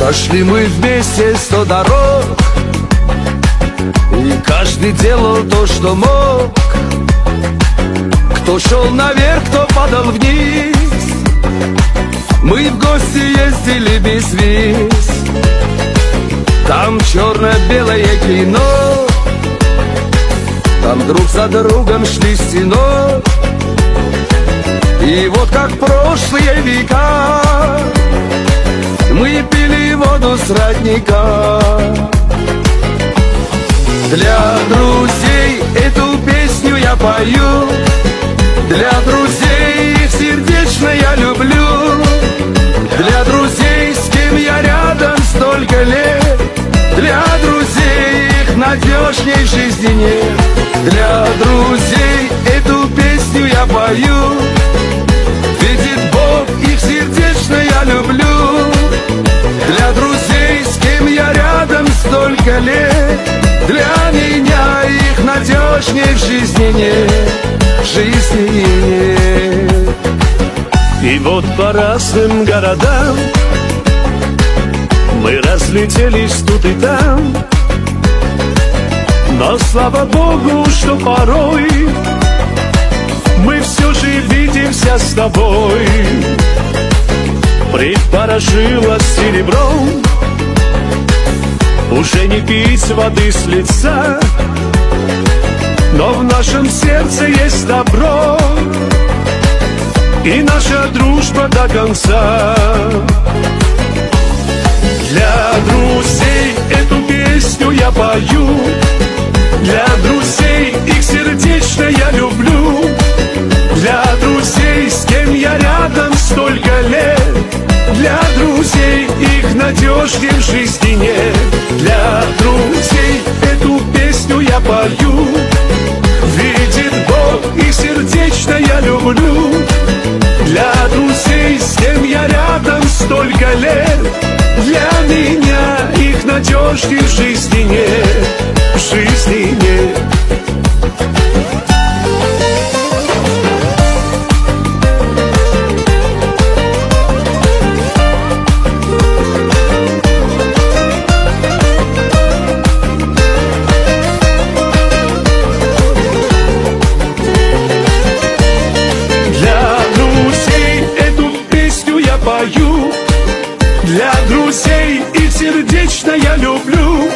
Прошли мы вместе 100 дорог, и каждый делал то, что мог. Кто шел наверх, кто падал вниз. Мы в гости ездили без виз. Там черно-белое кино, там друг за другом шли стеной. И вот как прошлые века мы пили воду с родника. Для друзей эту песню я пою, для друзей их сердечно я люблю, для друзей, с кем я рядом столько лет, для друзей их надежней в жизни нет. Для друзей эту песню я пою, видит Бог, их сердечно я люблю, для друзей, с кем я рядом столько лет, для меня их надежней в жизни нет, в жизни нет. И вот по разным городам мы разлетелись тут и там, но слава Богу, что порой мы все же видимся с тобой. Припорожило серебром уже не пить воды с лица, но в нашем сердце есть добро, и наша дружба до конца. Для друзей эту песню я пою, для друзей их сердечно я люблю, для друзей, с кем я рядом столько лет, для друзей их надежнее в жизни нет. Для друзей эту песню я пою, видит Бог, их сердечно я люблю, для друзей, с кем я рядом столько лет, для меня их надежнее в жизни нет, в жизни нет. Для друзей их сердечно я люблю,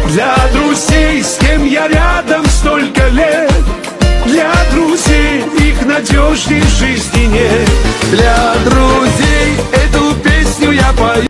для друзей, с кем я рядом столько лет, для друзей их надежней в жизни нет. Для друзей эту песню я пою.